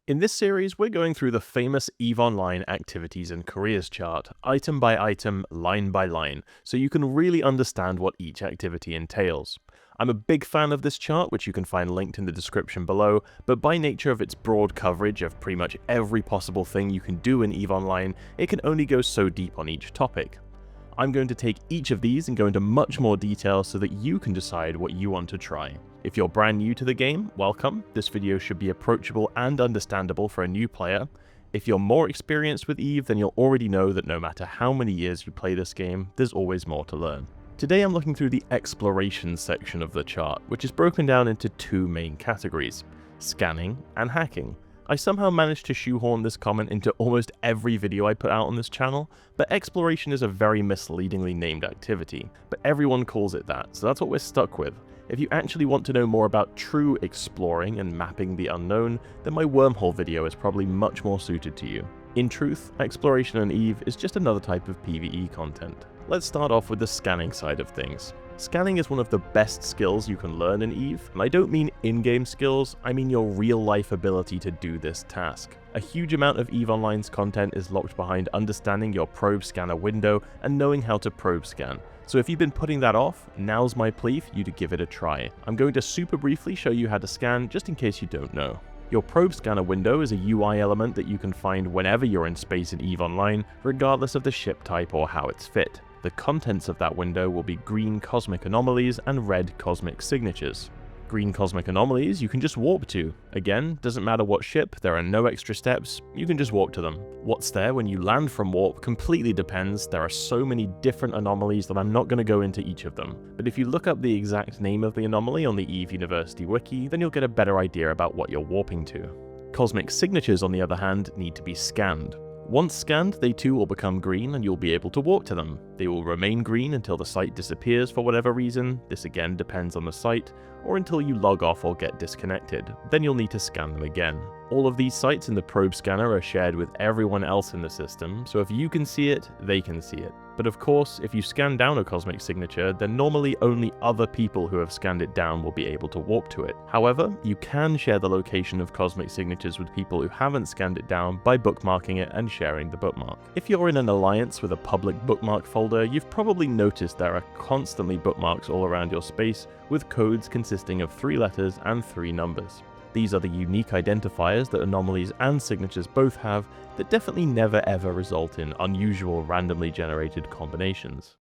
In this series, we're going through the famous EVE Online activities and careers chart, item by item, line by line, so you can really understand what each activity entails. I'm a big fan of this chart, which you can find linked in the description below, but by nature of its broad coverage of pretty much every possible thing you can do in EVE Online, it can only go so deep on each topic. I'm going to take each of these and go into much more detail so that you can decide what you want to try. If you're brand new to the game, welcome. This video should be approachable and understandable for a new player. If you're more experienced with EVE, then you'll already know that no matter how many years you play this game, there's always more to learn. Today I'm looking through the exploration section of the chart, which is broken down into two main categories: scanning and hacking. I somehow managed to shoehorn this comment into almost every video I put out on this channel, but exploration is a very misleadingly named activity, but everyone calls it that, so that's what we're stuck with. If you actually want to know more about true exploring and mapping the unknown, then my wormhole video is probably much more suited to you. In truth, exploration in EVE is just another type of PvE content. Let's start off with the scanning side of things. Scanning is one of the best skills you can learn in EVE, and I don't mean in-game skills, I mean your real-life ability to do this task. A huge amount of EVE Online's content is locked behind understanding your probe scanner window and knowing how to probe scan. So if you've been putting that off, now's my plea for you to give it a try. I'm going to super briefly show you how to scan, just in case you don't know. Your probe scanner window is a UI element that you can find whenever you're in space in EVE Online, regardless of the ship type or how it's fit. The contents of that window will be green cosmic anomalies and red cosmic signatures. Green cosmic anomalies you can just warp to. Again, doesn't matter what ship, there are no extra steps, you can just warp to them. What's there when you land from warp completely depends. There are so many different anomalies that I'm not going to go into each of them. But if you look up the exact name of the anomaly on the EVE University wiki, then you'll get a better idea about what you're warping to. Cosmic signatures, on the other hand, need to be scanned. Once scanned, they too will become green and you'll be able to warp to them. They will remain green until the site disappears for whatever reason, this again depends on the site, or until you log off or get disconnected. Then you'll need to scan them again. All of these sites in the probe scanner are shared with everyone else in the system, so if you can see it, they can see it. But of course, if you scan down a cosmic signature, then normally only other people who have scanned it down will be able to warp to it. However, you can share the location of cosmic signatures with people who haven't scanned it down by bookmarking it and sharing the bookmark. If you're in an alliance with a public bookmark folder, you've probably noticed there are constantly bookmarks all around your space with codes consisting of 3 letters and 3 numbers. These are the unique identifiers that anomalies and signatures both have that definitely never ever result in unusual randomly generated combinations.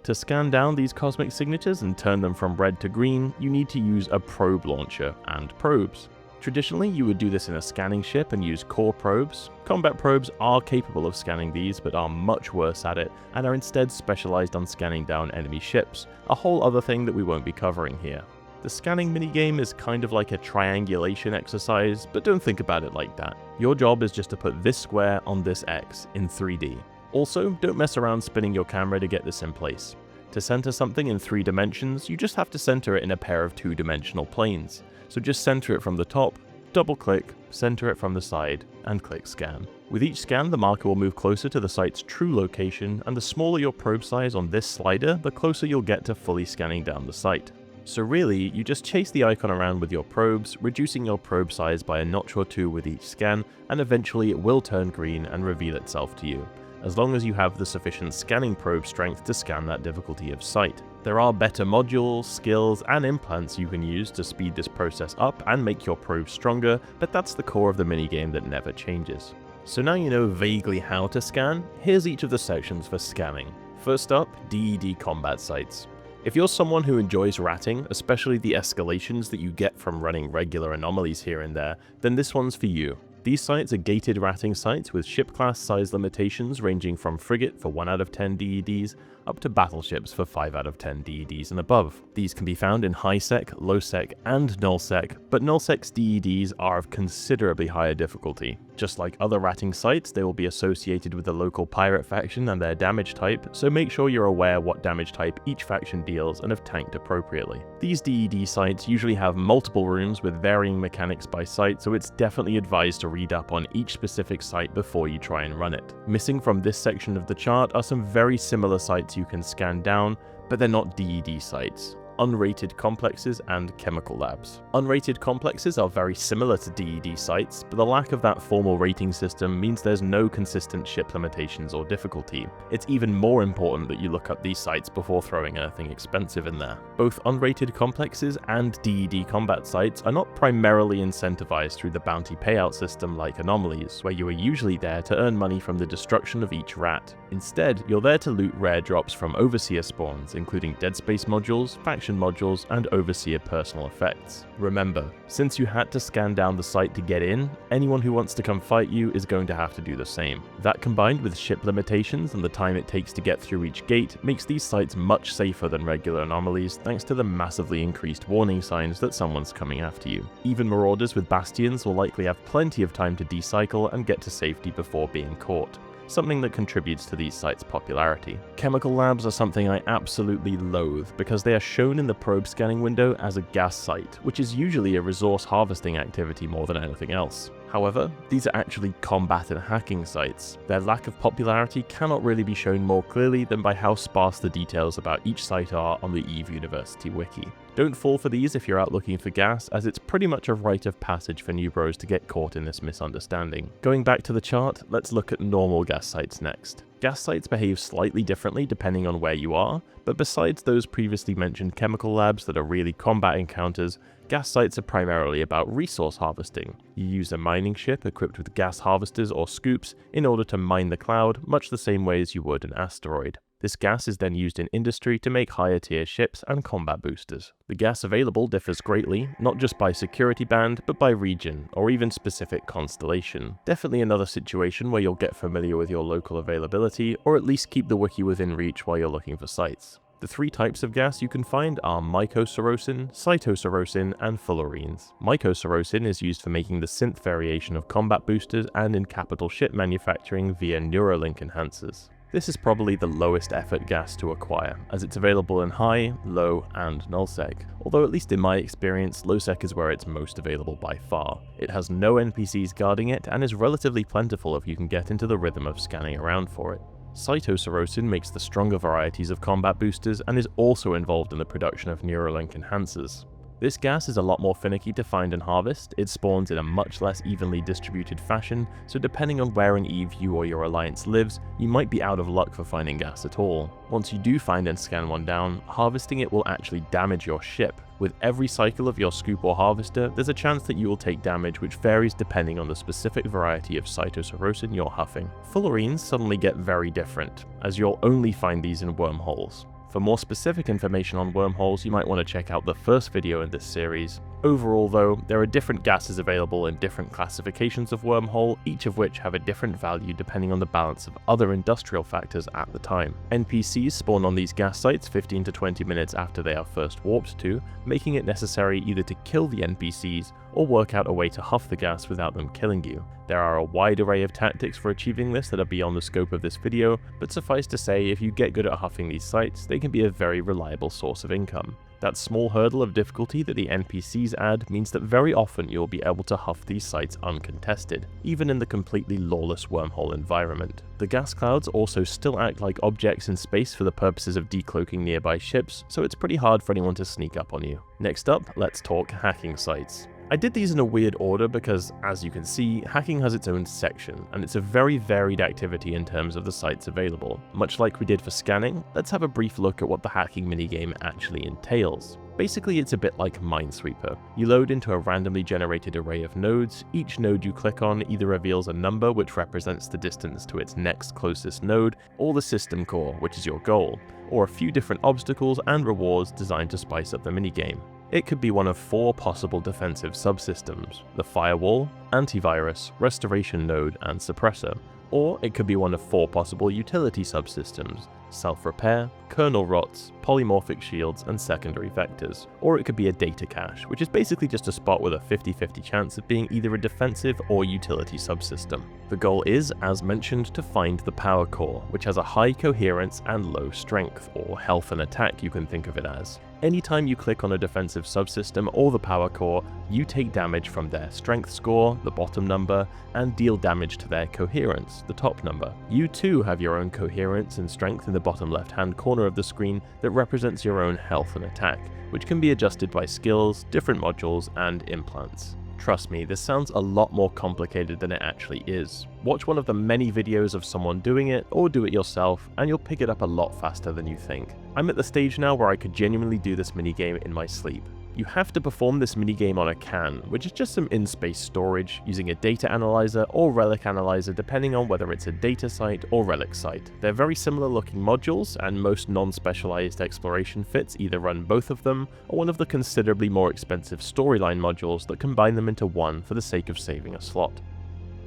To scan down these cosmic signatures and turn them from red to green, you need to use a probe launcher and probes. Traditionally, you would do this in a scanning ship and use core probes. Combat probes are capable of scanning these, but are much worse at it, and are instead specialized on scanning down enemy ships, a whole other thing that we won't be covering here. The scanning minigame is kind of like a triangulation exercise, but don't think about it like that. Your job is just to put this square on this X in 3D. Also, don't mess around spinning your camera to get this in place. To center something in 3 dimensions, you just have to center it in a pair of 2-dimensional planes. So just center it from the top, double click, center it from the side, and click scan. With each scan, the marker will move closer to the site's true location, and the smaller your probe size on this slider, the closer you'll get to fully scanning down the site. So really, you just chase the icon around with your probes, reducing your probe size by a notch or 2 with each scan, and eventually it will turn green and reveal itself to you, as long as you have the sufficient scanning probe strength to scan that difficulty of sight. There are better modules, skills, and implants you can use to speed this process up and make your probe stronger, but that's the core of the minigame that never changes. So now you know vaguely how to scan, here's each of the sections for scanning. First up, DED combat sites. If you're someone who enjoys ratting, especially the escalations that you get from running regular anomalies here and there, then this one's for you. These sites are gated ratting sites with ship class size limitations ranging from frigate for 1 out of 10 DEDs up to battleships for 5 out of 10 DEDs and above. These can be found in high-sec, low-sec, and null-sec, but null-sec's DEDs are of considerably higher difficulty. Just like other ratting sites, they will be associated with the local pirate faction and their damage type, so make sure you're aware what damage type each faction deals and have tanked appropriately. These DED sites usually have multiple rooms with varying mechanics by site, so it's definitely advised to read up on each specific site before you try and run it. Missing from this section of the chart are some very similar sites you can scan down, but they're not DED sites. unrated complexes and chemical labs. Unrated complexes are very similar to DED sites, but the lack of that formal rating system means there's no consistent ship limitations or difficulty. It's even more important that you look up these sites before throwing anything expensive in there. Both unrated complexes and DED combat sites are not primarily incentivized through the bounty payout system like anomalies, where you are usually there to earn money from the destruction of each rat. Instead, you're there to loot rare drops from Overseer spawns, including Dead Space modules, faction modules, and Overseer personal effects. Remember, since you had to scan down the site to get in, anyone who wants to come fight you is going to have to do the same. That combined with ship limitations and the time it takes to get through each gate makes these sites much safer than regular anomalies thanks to the massively increased warning signs that someone's coming after you. Even marauders with bastions will likely have plenty of time to decycle and get to safety before being caught, something that contributes to these sites' popularity. Chemical labs are something I absolutely loathe because they are shown in the probe scanning window as a gas site, which is usually a resource harvesting activity more than anything else. However, these are actually combat and hacking sites. Their lack of popularity cannot really be shown more clearly than by how sparse the details about each site are on the EVE University wiki. Don't fall for these if you're out looking for gas, as it's pretty much a rite of passage for new bros to get caught in this misunderstanding. Going back to the chart, let's look at normal gas sites next. Gas sites behave slightly differently depending on where you are, but besides those previously mentioned chemical labs that are really combat encounters, gas sites are primarily about resource harvesting. You use a mining ship equipped with gas harvesters or scoops in order to mine the cloud, much the same way as you would an asteroid. This gas is then used in industry to make higher tier ships and combat boosters. The gas available differs greatly, not just by security band, but by region, or even specific constellation. Definitely another situation where you'll get familiar with your local availability, or at least keep the wiki within reach while you're looking for sites. The three types of gas you can find are mycocerocin, cytocerocin, and fullerenes. Mycocerocin is used for making the synth variation of combat boosters and in capital ship manufacturing via Neuralink enhancers. This is probably the lowest effort gas to acquire, as it's available in high, low, and nullsec, although at least in my experience, lowsec is where it's most available by far. It has no NPCs guarding it, and is relatively plentiful if you can get into the rhythm of scanning around for it. Cytocerocin makes the stronger varieties of combat boosters and is also involved in the production of Neuralink enhancers. This gas is a lot more finicky to find and harvest, it spawns in a much less evenly distributed fashion, so depending on where in EVE you or your alliance lives, you might be out of luck for finding gas at all. Once you do find and scan one down, harvesting it will actually damage your ship. With every cycle of your scoop or harvester, there's a chance that you will take damage which varies depending on the specific variety of cytocerocin you're huffing. Fullerenes suddenly get very different, as you'll only find these in wormholes. For more specific information on wormholes, you might want to check out the first video in this series. Overall though, there are different gases available in different classifications of wormhole, each of which have a different value depending on the balance of other industrial factors at the time. NPCs spawn on these gas sites 15 to 20 minutes after they are first warped to, making it necessary either to kill the NPCs or work out a way to huff the gas without them killing you. There are a wide array of tactics for achieving this that are beyond the scope of this video, but suffice to say, if you get good at huffing these sites, they can be a very reliable source of income. That small hurdle of difficulty that the NPCs add means that very often you'll be able to huff these sites uncontested, even in the completely lawless wormhole environment. The gas clouds also still act like objects in space for the purposes of decloaking nearby ships, so it's pretty hard for anyone to sneak up on you. Next up, let's talk hacking sites. I did these in a weird order because, as you can see, hacking has its own section, and it's a very varied activity in terms of the sites available. Much like we did for scanning, let's have a brief look at what the hacking minigame actually entails. Basically, it's a bit like Minesweeper. You load into a randomly generated array of nodes. Each node you click on either reveals a number which represents the distance to its next closest node, or the system core, which is your goal, or a few different obstacles and rewards designed to spice up the minigame. It could be one of 4 possible defensive subsystems: the firewall, antivirus, restoration node, and suppressor. Or it could be one of 4 possible utility subsystems: self-repair, kernel rots, polymorphic shields, and secondary vectors. Or it could be a data cache, which is basically just a spot with a 50-50 chance of being either a defensive or utility subsystem. The goal is, as mentioned, to find the power core, which has a high coherence and low strength, or health and attack you can think of it as. Anytime you click on a defensive subsystem or the power core, you take damage from their strength score, the bottom number, and deal damage to their coherence, the top number. You too have your own coherence and strength in the bottom left-hand corner of the screen that represents your own health and attack, which can be adjusted by skills, different modules, and implants. Trust me, this sounds a lot more complicated than it actually is. Watch one of the many videos of someone doing it, or do it yourself, and you'll pick it up a lot faster than you think. I'm at the stage now where I could genuinely do this minigame in my sleep. You have to perform this minigame on a can, which is just some in-space storage, using a data analyzer or relic analyzer depending on whether it's a data site or relic site. They're very similar looking modules, and most non-specialized exploration fits either run both of them, or one of the considerably more expensive storyline modules that combine them into one for the sake of saving a slot.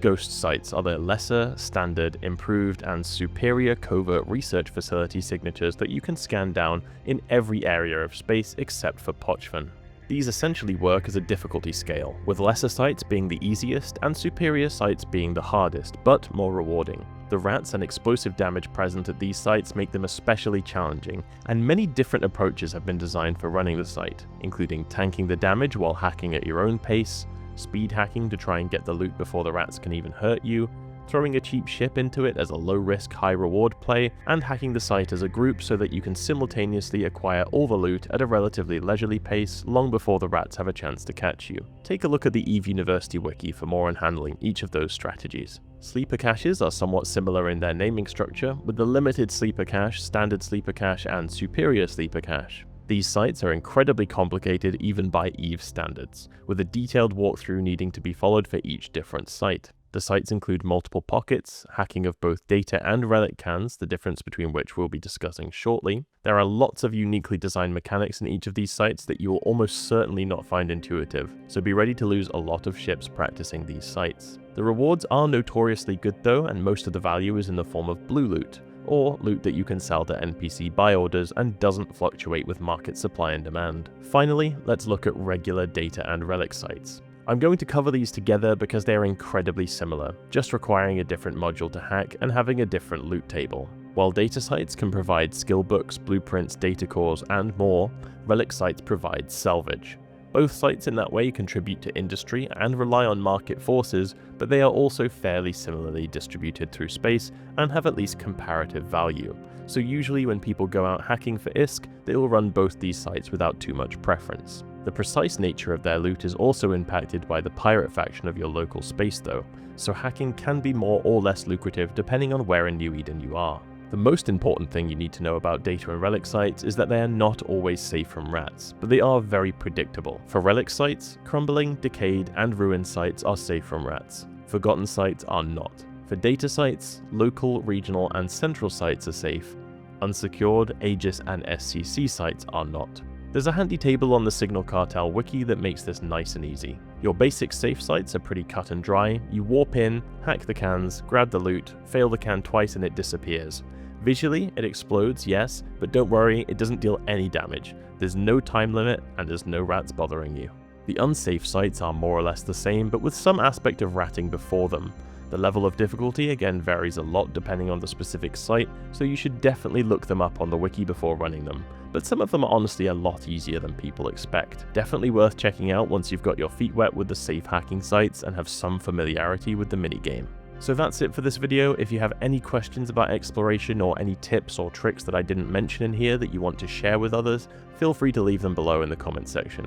Ghost sites are the lesser, standard, improved, and superior covert research facility signatures that you can scan down in every area of space except for Pochven. These essentially work as a difficulty scale, with lesser sites being the easiest and superior sites being the hardest, but more rewarding. The rats and explosive damage present at these sites make them especially challenging, and many different approaches have been designed for running the site, including tanking the damage while hacking at your own pace, speed hacking to try and get the loot before the rats can even hurt you, throwing a cheap ship into it as a low-risk, high-reward play, and hacking the site as a group so that you can simultaneously acquire all the loot at a relatively leisurely pace long before the rats have a chance to catch you. Take a look at the EVE University wiki for more on handling each of those strategies. Sleeper caches are somewhat similar in their naming structure, with the limited sleeper cache, standard sleeper cache, and superior sleeper cache. These sites are incredibly complicated even by EVE standards, with a detailed walkthrough needing to be followed for each different site. The sites include multiple pockets, hacking of both data and relic cans, the difference between which we'll be discussing shortly. There are lots of uniquely designed mechanics in each of these sites that you will almost certainly not find intuitive, so be ready to lose a lot of ships practicing these sites. The rewards are notoriously good though, and most of the value is in the form of blue loot, or loot that you can sell to NPC buy orders and doesn't fluctuate with market supply and demand. Finally, let's look at regular data and relic sites. I'm going to cover these together because they are incredibly similar, just requiring a different module to hack and having a different loot table. While data sites can provide skill books, blueprints, data cores, and more, relic sites provide salvage. Both sites in that way contribute to industry and rely on market forces, but they are also fairly similarly distributed through space and have at least comparative value. So usually when people go out hacking for ISK, they will run both these sites without too much preference. The precise nature of their loot is also impacted by the pirate faction of your local space though, so hacking can be more or less lucrative depending on where in New Eden you are. The most important thing you need to know about data and relic sites is that they are not always safe from rats, but they are very predictable. For relic sites, crumbling, decayed, and ruined sites are safe from rats. Forgotten sites are not. For data sites, local, regional, and central sites are safe. Unsecured, Aegis, and SCC sites are not. There's a handy table on the Signal Cartel wiki that makes this nice and easy. Your basic safe sites are pretty cut and dry. You warp in, hack the cans, grab the loot, fail the can twice and it disappears. Visually, it explodes, yes, but don't worry, it doesn't deal any damage. There's no time limit, and there's no rats bothering you. The unsafe sites are more or less the same, but with some aspect of ratting before them. The level of difficulty again varies a lot depending on the specific site, so you should definitely look them up on the wiki before running them. But some of them are honestly a lot easier than people expect. Definitely worth checking out once you've got your feet wet with the safe hacking sites and have some familiarity with the minigame. So that's it for this video. If you have any questions about exploration or any tips or tricks that I didn't mention in here that you want to share with others, feel free to leave them below in the comment section.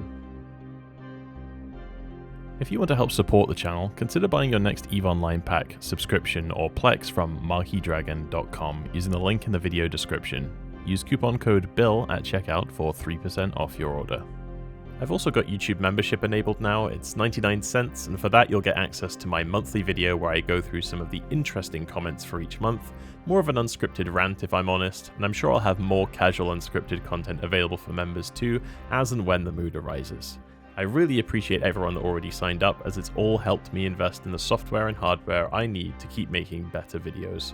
If you want to help support the channel, consider buying your next EVE Online pack, subscription, or Plex from marqueedragon.com using the link in the video description. Use coupon code BILL at checkout for 3% off your order. I've also got YouTube membership enabled now. It's 99 cents, and for that you'll get access to my monthly video where I go through some of the interesting comments for each month, more of an unscripted rant if I'm honest, and I'm sure I'll have more casual unscripted content available for members too, as and when the mood arises. I really appreciate everyone that already signed up, as it's all helped me invest in the software and hardware I need to keep making better videos.